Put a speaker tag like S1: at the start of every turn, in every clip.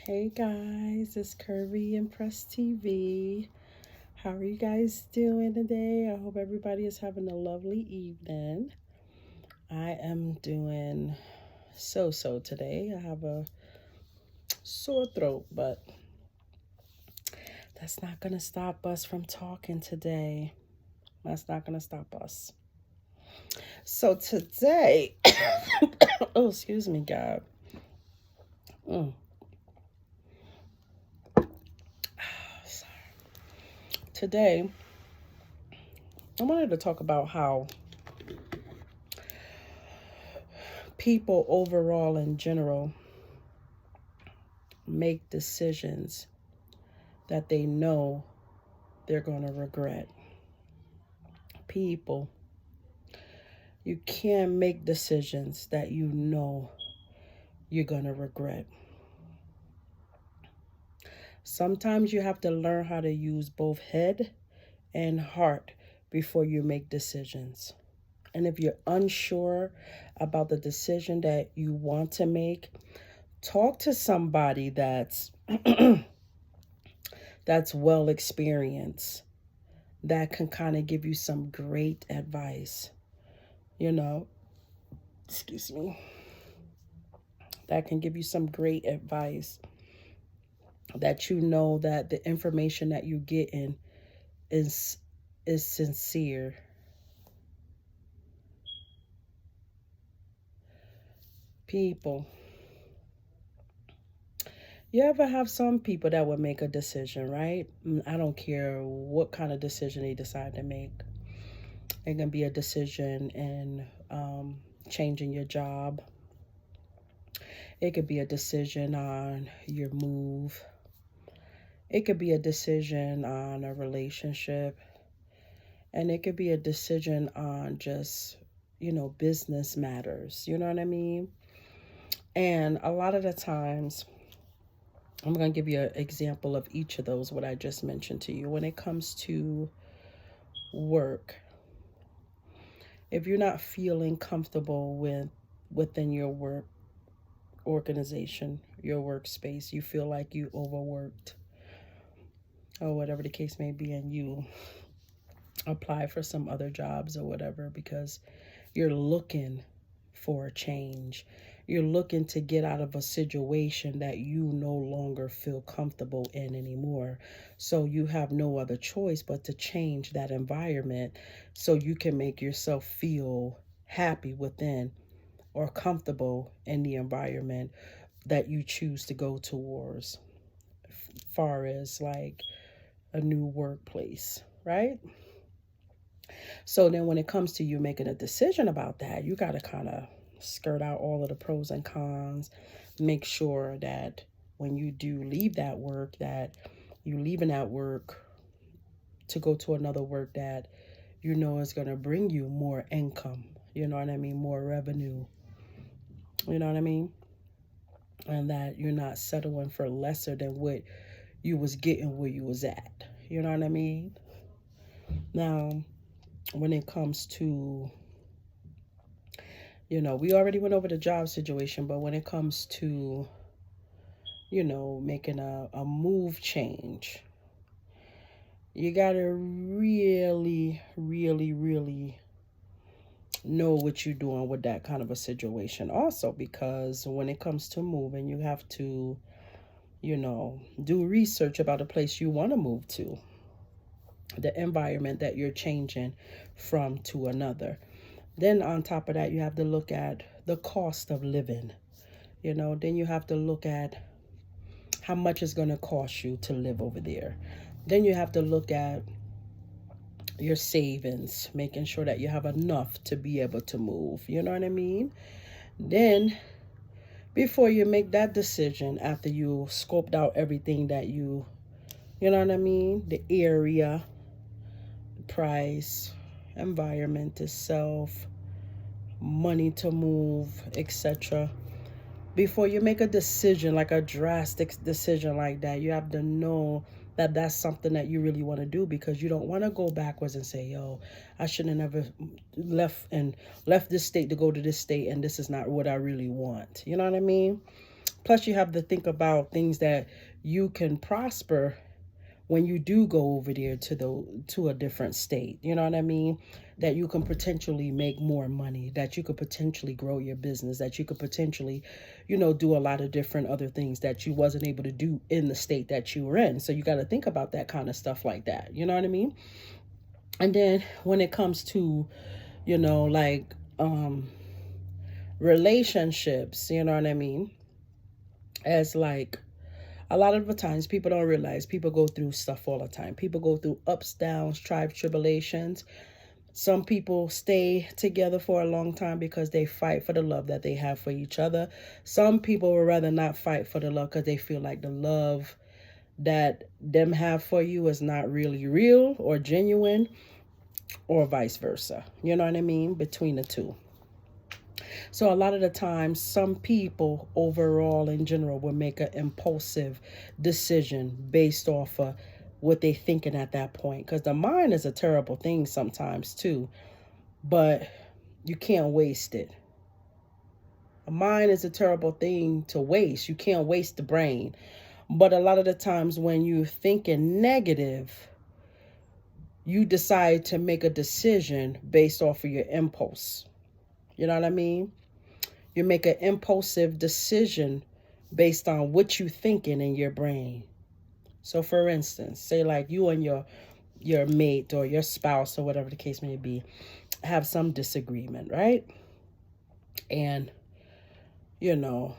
S1: Hey guys, it's Curvy and Press TV. How are you guys doing today? I hope everybody is having a lovely evening. I am doing so today. I have a sore throat, but that's not going to stop us from talking today. That's not going to stop us. So today, oh, excuse me, God. Mm. Today, I wanted to talk about how people overall in general make decisions that they know they're going to regret. People, you can't make decisions that you know you're going to regret. Sometimes you have to learn how to use both head and heart before you make decisions. And if you're unsure about the decision that you want to make, talk to somebody that's that's well experienced, that can kind of give you some great advice. You know, excuse me, that can give you some great advice, that you know that the information that you're getting is sincere. People, you ever have some people that would make a decision, right? I don't care what kind of decision they decide to make. It can be a decision in changing your job. It could be a decision on your move. It could be a decision on a relationship. And it could be a decision on just, business matters. You know what I mean? And a lot of the times, I'm going to give you an example of each of those, what I just mentioned to you. When it comes to work, if you're not feeling comfortable within your work organization, your workspace, you feel like you overworked or whatever the case may be, and you apply for some other jobs or whatever because you're looking for a change. You're looking to get out of a situation that you no longer feel comfortable in anymore. So you have no other choice but to change that environment so you can make yourself feel happy within or comfortable in the environment that you choose to go towards, far as like a new workplace, right? So then when it comes to you making a decision about that, you got to kind of skirt out all of the pros and cons. Make sure that when you do leave that work, that you leaving that work to go to another work that you know is going to bring you more income. You know what I mean? More revenue. You know what I mean? And that you're not settling for lesser than what you was getting where you was at. You know what I mean? Now, when it comes to, we already went over the job situation, but when it comes to, making a move change, you got to really know what you're doing with that kind of a situation. Also, because when it comes to moving, you have to, do research about the place you want to move to, the environment that you're changing from to another. Then on top of that, you have to look at the cost of living. Then you have to look at how much it's going to cost you to live over there. Then you have to look at your savings, making sure that you have enough to be able to move. You know what I mean? Then, before you make that decision, after you scoped out everything that you know what I mean? The area, price, environment itself, money to move, etc. Before you make a decision, like a drastic decision like that, you have to know that that's something that you really want to do, because you don't want to go backwards and say, yo, I shouldn't have never left this state to go to this state, and this is not what I really want. You know what I mean? Plus, you have to think about things that you can prosper when you do go over there to a different state. You know what I mean? That you can potentially make more money, that you could potentially grow your business, that you could potentially, do a lot of different other things that you wasn't able to do in the state that you were in. So you got to think about that kind of stuff like that. You know what I mean? And then when it comes to, like relationships, you know what I mean? As like a lot of the times people don't realize people go through stuff all the time. People go through ups, downs, tribulations. Some people stay together for a long time because they fight for the love that they have for each other. Some people would rather not fight for the love because they feel like the love that them have for you is not really real or genuine, or vice versa. You know what I mean? Between the two. So a lot of the times, some people overall in general will make an impulsive decision based off of what they thinking at that point. Because the mind is a terrible thing sometimes too, but you can't waste it. A mind is a terrible thing to waste. You can't waste the brain. But a lot of the times when you're thinking negative, you decide to make a decision based off of your impulse. You know what I mean? You make an impulsive decision based on what you're thinking in your brain. So for instance, say like you and your mate or your spouse or whatever the case may be have some disagreement, right? And, the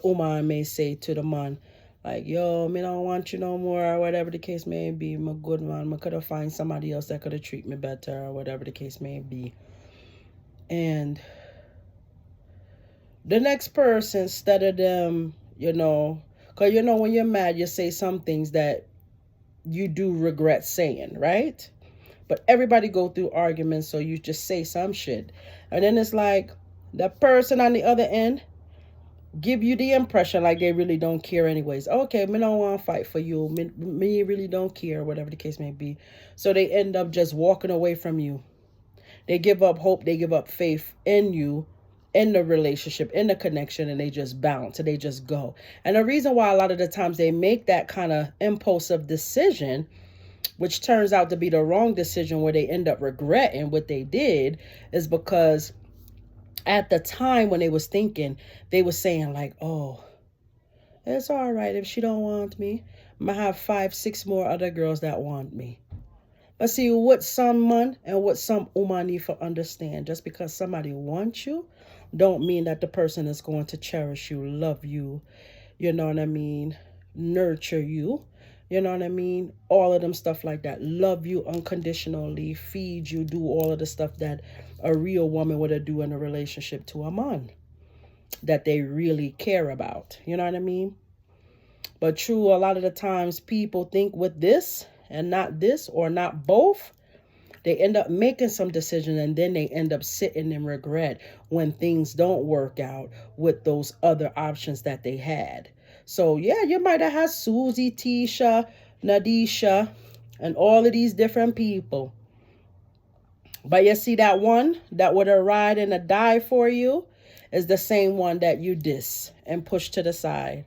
S1: woman may say to the man, like, yo, me don't want you no more, or whatever the case may be. I'm a good man. I could have find somebody else that could have treated me better, or whatever the case may be. And the next person, instead of them, because when you're mad, you say some things that you do regret saying, right? But everybody go through arguments, so you just say some shit. And then it's like the person on the other end give you the impression like they really don't care anyways. Okay, me don't want to fight for you. Me really don't care, whatever the case may be. So they end up just walking away from you. They give up hope. They give up faith in you, in the relationship, in the connection, and they just bounce and they just go. And the reason why a lot of the times they make that kind of impulsive decision, which turns out to be the wrong decision where they end up regretting what they did, is because at the time when they was thinking, they was saying like, oh, it's all right if she don't want me. I'm gonna have 5, 6 more other girls that want me. But see, what some man and what some woman need to understand, just because somebody wants you, don't mean that the person is going to cherish you, love you, you know what I mean, nurture you, you know what I mean, all of them stuff like that, love you unconditionally, feed you, do all of the stuff that a real woman would do in a relationship to a man that they really care about, you know what I mean. But true, a lot of the times people think with this and not this, or not both, they end up making some decision and then they end up sitting in regret when things don't work out with those other options that they had. So yeah, you might have had Susie, Tisha, Nadisha, and all of these different people. But you see, that one that would have ride and a die for you is the same one that you diss and push to the side.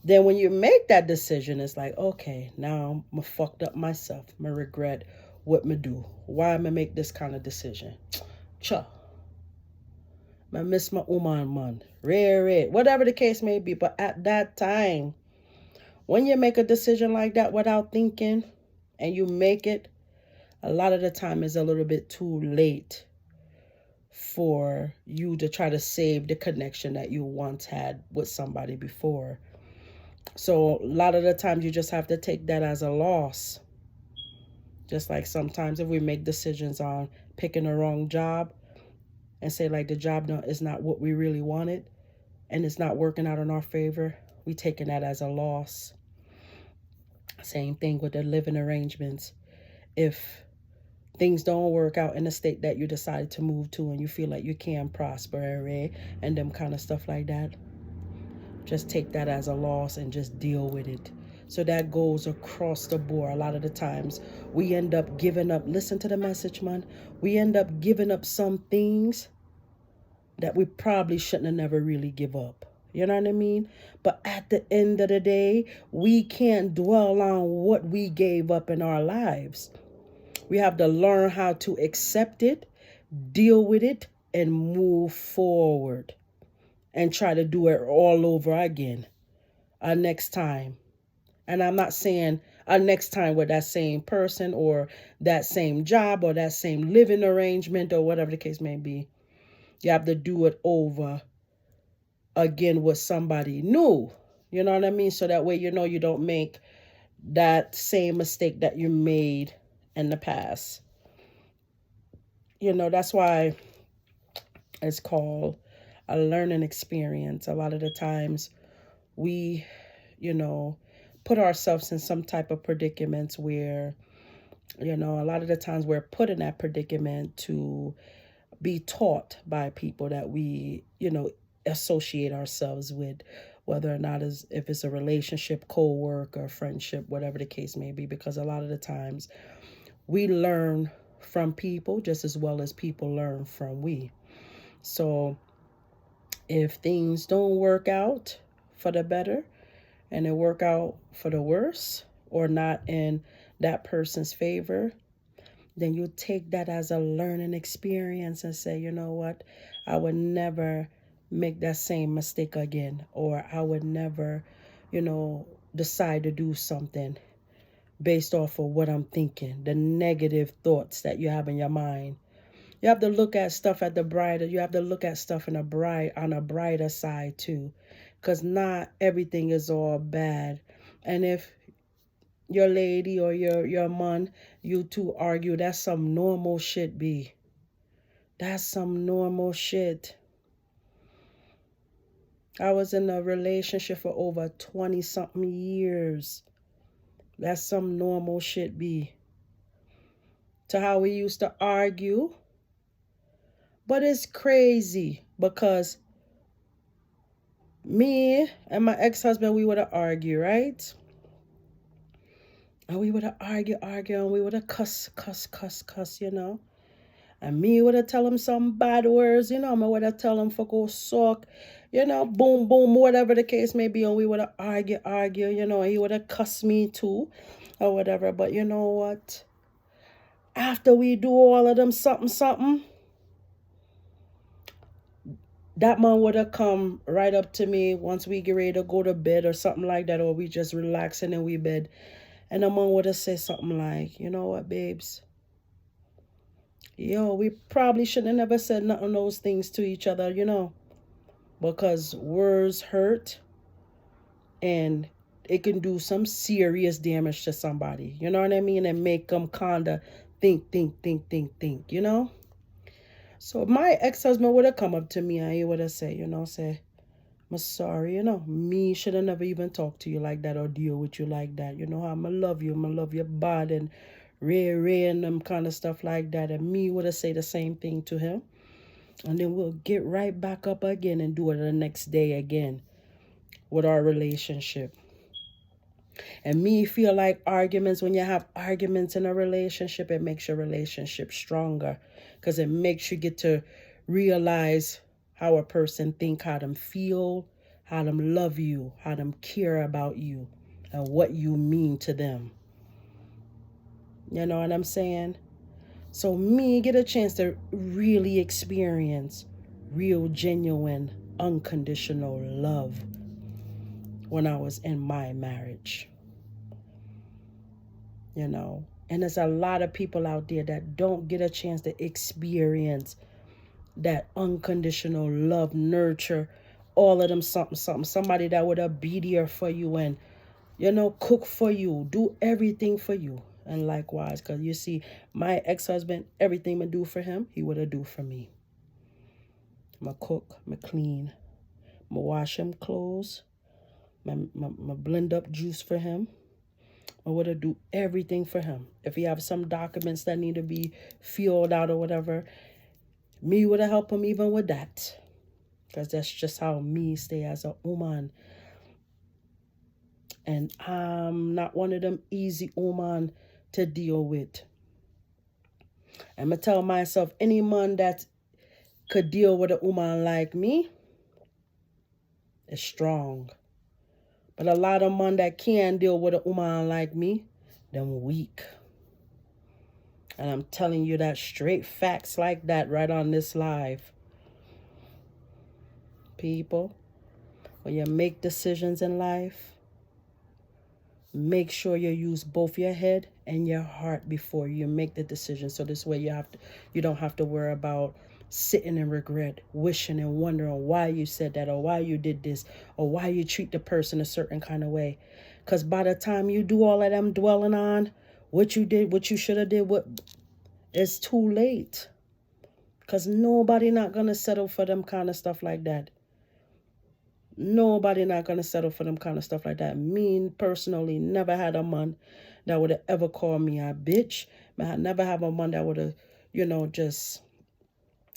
S1: Then when you make that decision, it's like, okay, now I'm fucked up myself. I regret what me do. Why am I make this kind of decision? Cha. I miss my woman, man. Rare, whatever the case may be. But at that time, when you make a decision like that without thinking and you make it, a lot of the time is a little bit too late for you to try to save the connection that you once had with somebody before. So a lot of the times you just have to take that as a loss. Just like sometimes if we make decisions on picking the wrong job and say like the job is not what we really wanted and it's not working out in our favor, we taking that as a loss. Same thing with the living arrangements. If things don't work out in the state that you decided to move to and you feel like you can prosper, right? And them kind of stuff like that, just take that as a loss and just deal with it. So that goes across the board. A lot of the times we end up giving up. Listen to the message, man. We end up giving up some things that we probably shouldn't have never really give up. You know what I mean? But at the end of the day, we can't dwell on what we gave up in our lives. We have to learn how to accept it, deal with it, and move forward and try to do it all over again next time. And I'm not saying next time with that same person or that same job or that same living arrangement or whatever the case may be. You have to do it over again with somebody new. You know what I mean? So that way you don't make that same mistake that you made in the past. That's why it's called a learning experience. A lot of the times we, you know, put ourselves in some type of predicaments where, a lot of the times we're put in that predicament to be taught by people that we, associate ourselves with, whether or not if it's a relationship, co-worker, friendship, whatever the case may be, because a lot of the times we learn from people just as well as people learn from we. So if things don't work out for the better and they work out for the worse or not in that person's favor, then you take that as a learning experience and say, you know what, I would never make that same mistake again, or I would never, decide to do something based off of what I'm thinking, the negative thoughts that you have in your mind. You have to look at stuff at the brighter. You have to look at stuff on a brighter side too, because not everything is all bad. And if your lady or your man, you two argue, that's some normal shit, B. That's some normal shit. I was in a relationship for over 20 something years. That's some normal shit, B. To how we used to argue. But it's crazy because me and my ex-husband, we would have argued, right? And we would have argue, and we would have cuss, And me would have tell him some bad words, I would have tell him for go suck, boom, boom, whatever the case may be. And we would have argue, and he would have cussed me too or whatever. But you know what? After we do all of them something, that man would have come right up to me once we get ready to go to bed or something like that, or we just relaxing in we bed. And the man would have said something like, you know what, babes? Yo, we probably shouldn't have never said nothing of those things to each other, because words hurt and it can do some serious damage to somebody. You know what I mean? And make them kind of think. So my ex-husband would have come up to me and he would have said, say, I'm sorry, me should have never even talked to you like that or deal with you like that. I'm going to love you. I'm going to love you bad and Ray and them kind of stuff like that. And me would have said the same thing to him. And then we'll get right back up again and do it the next day again with our relationship. And me feel like arguments, when you have arguments in a relationship, it makes your relationship stronger because it makes you get to realize how a person think, how them feel, how them love you, how them care about you, and what you mean to them. You know what I'm saying? So me get a chance to really experience real, genuine, unconditional love when I was in my marriage. And there's a lot of people out there that don't get a chance to experience that unconditional love, nurture, all of them something. Somebody that would be there for you and, cook for you, do everything for you. And likewise, because you see, my ex-husband, everything I do for him, he would have do for me. I cook, I clean, I wash him clothes, I blend up juice for him. I would have do everything for him. If he have some documents that need to be filled out or whatever, me would have helped him even with that. Because that's just how me stay as a woman. And I'm not one of them easy woman to deal with. I'm going to tell myself, any man that could deal with a woman like me, is strong. But a lot of men that can deal with a woman like me, them weak. And I'm telling you that straight facts like that right on this live. People, when you make decisions in life, make sure you use both your head and your heart before you make the decision. So this way you don't have to worry about sitting in regret, wishing and wondering why you said that or why you did this or why you treat the person a certain kind of way. Because by the time you do all of them dwelling on what you did, what you should have did, it's too late. Because nobody not going to settle for them kind of stuff like that. Nobody not going to settle for them kind of stuff like that. Me, personally, never had a man that would have ever called me a bitch. I never have a man that would have, just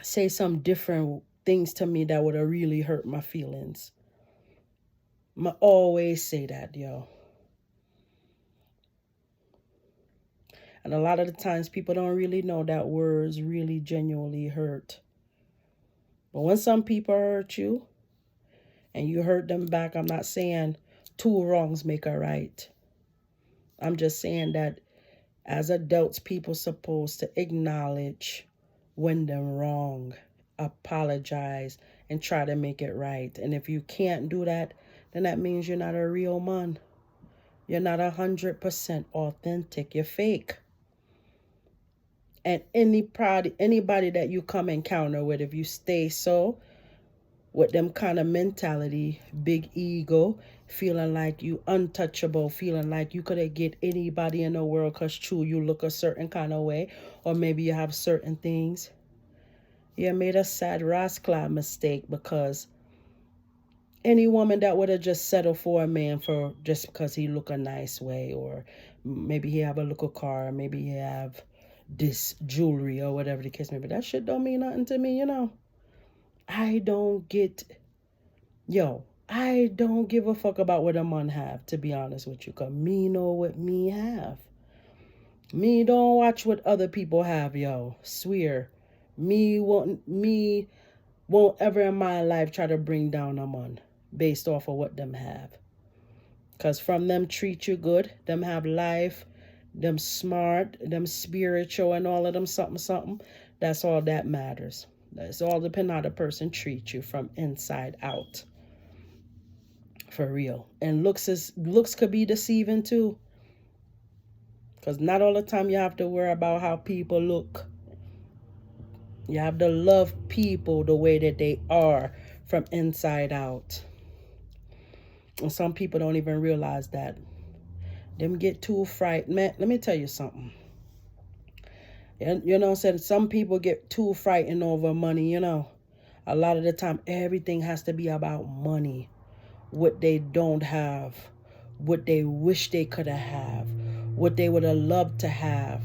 S1: say some different things to me that would have really hurt my feelings. I always say that, yo. And a lot of the times people don't really know that words really genuinely hurt. But when some people hurt you and you hurt them back, I'm not saying two wrongs make a right. I'm just saying that as adults, people supposed to acknowledge when they're wrong, apologize, and try to make it right. And if you can't do that, then that means you're not a real man. You're not 100% authentic. You're fake. And anybody that you come encounter with, if you stay so with them kind of mentality, big ego, feeling like you untouchable, feeling like you could get anybody in the world because true, you look a certain kind of way, or maybe you have certain things. You made a sad rascal mistake, because any woman that would have just settled for a man for just because he look a nice way, or maybe he have a little car, maybe he have this jewelry or whatever the case may be, that shit don't mean nothing to me, I don't give a fuck about what a man have, to be honest with you, because me know what me have. Me don't watch what other people have, yo. Swear. Me won't ever in my life try to bring down a man based off of what them have. Because from them treat you good, them have life, them smart, them spiritual, and all of them something, that's all that matters. It's all depend on how the person treats you from inside out. For real. And looks could be deceiving too. Because not all the time you have to worry about how people look. You have to love people the way that they are from inside out. And some people don't even realize that. Them get too frightened. Man, let me tell you something. Some people get too frightened over money, A lot of the time, everything has to be about money. What they don't have. What they wish they could have. What they would have loved to have.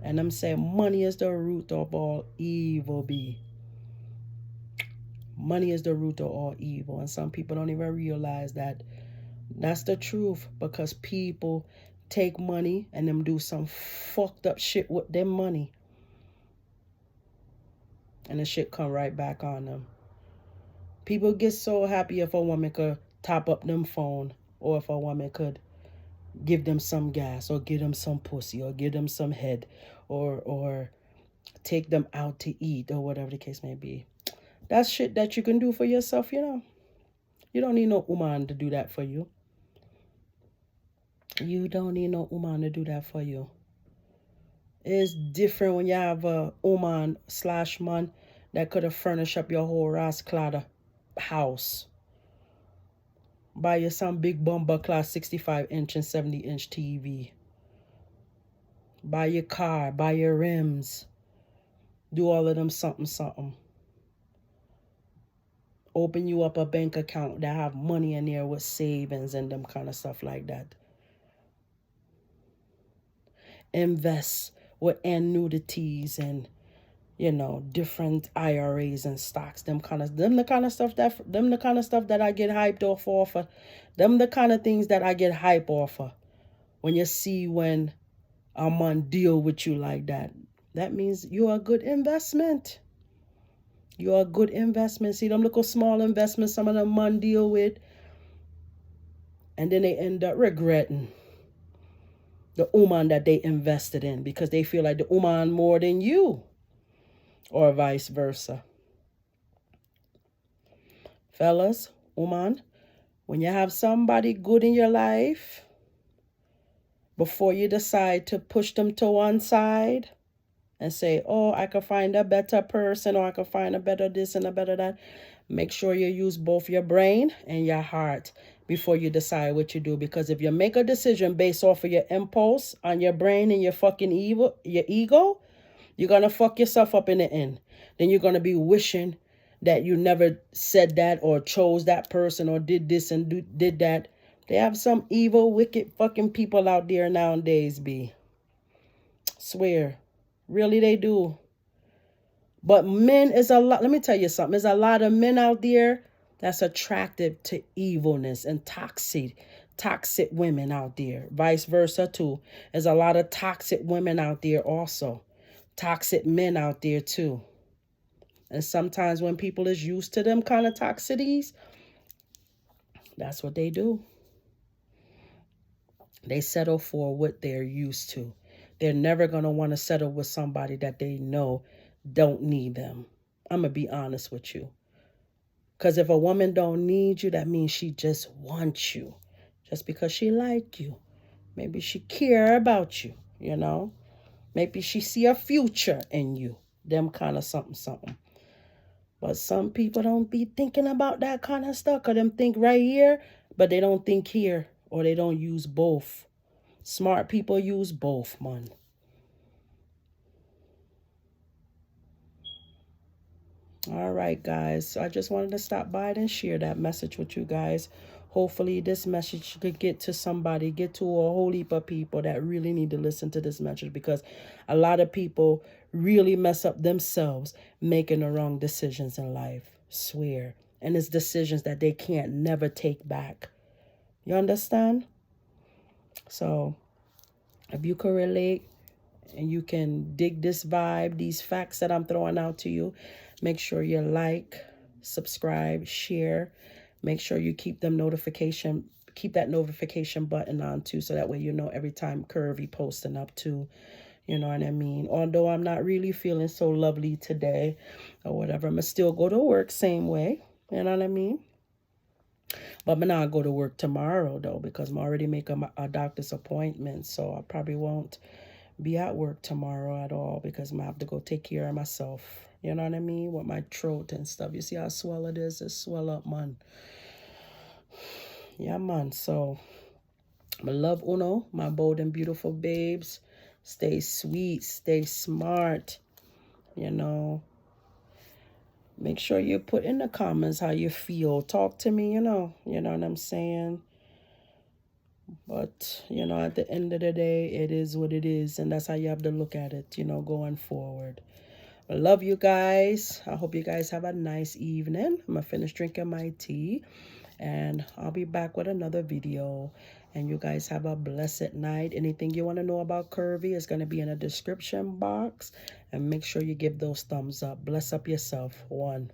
S1: And I'm saying money is the root of all evil, B. Money is the root of all evil. And some people don't even realize that. That's the truth, because people take money and them do some fucked up shit with them money. And the shit come right back on them. People get so happy if a woman could top up them phone, or if a woman could give them some gas, or give them some pussy, or give them some head, or take them out to eat, or whatever the case may be. That's shit that you can do for yourself, You don't need no woman to do that for you. You don't need no woman to do that for you. It's different when you have a woman/man that could have furnished up your whole rasclada house. Buy you some big bumper class 65-inch and 70-inch TV. Buy your car, buy your rims. Do all of them something. Open you up a bank account that have money in there with savings and them kind of stuff like that. Invest with annuities and different IRAs and stocks, the kind of stuff that I get hyped off of. Them the kind of things that I get hyped off of. When you see when a man deal with you like that, that means you're a good investment. You're a good investment. See them little small investments some of them man deal with, and then they end up regretting the woman that they invested in because they feel like the woman more than you, or vice versa. Fellas, woman, when you have somebody good in your life, before you decide to push them to one side and say, oh, I could find a better person, or I could find a better this and a better that, make sure you use both your brain and your heart before you decide what you do. Because if you make a decision based off of your impulse on your brain and your fucking your ego, you're going to fuck yourself up in the end. Then you're going to be wishing that you never said that or chose that person or did this and did that. They have some evil, wicked fucking people out there nowadays, B. Swear. Really, they do. But men is a lot. Let me tell you something. There's a lot of men out there that's attracted to evilness and toxic women out there. Vice versa, too. There's a lot of toxic women out there also. Toxic men out there, too. And sometimes when people is used to them kind of toxicities, that's what they do. They settle for what they're used to. They're never going to want to settle with somebody that they know don't need them. I'm going to be honest with you. Because if a woman don't need you, that means she just wants you. Just because she like you. Maybe she care about you, you know. Maybe she see a future in you. Them kind of something. But some people don't be thinking about that kind of stuff. Because them think right here, but they don't think here. Or they don't use both. Smart people use both, man. All right, guys. So I just wanted to stop by and share that message with you guys. Hopefully this message could get to somebody, get to a whole heap of people that really need to listen to this message, because a lot of people really mess up themselves making the wrong decisions in life. Swear. And it's decisions that they can't never take back. You understand? So if you can relate and you can dig this vibe, these facts that I'm throwing out to you, make sure you like, subscribe, share. Make sure you keep that notification button on too, so that way you know every time Curvy posting up too. You know what I mean? Although I'm not really feeling so lovely today or whatever, I'm going to still go to work same way. You know what I mean? But I'm not go to work tomorrow, though, because I'm already making a doctor's appointment. So I probably won't be at work tomorrow at all, because I'm going to have to go take care of myself. You know what I mean? With my throat and stuff. You see how swell it is? It's swell up, man. Yeah, man. So I love Uno, my bold and beautiful babes. Stay sweet. Stay smart. You know. Make sure you put in the comments how you feel. Talk to me, you know what I'm saying? But, at the end of the day, it is what it is. And that's how you have to look at it, going forward. I love you guys. I hope you guys have a nice evening. I'm going to finish drinking my tea. And I'll be back with another video. And you guys have a blessed night. Anything you want to know about Curvy is going to be in the description box. And make sure you give those thumbs up. Bless up yourself. One.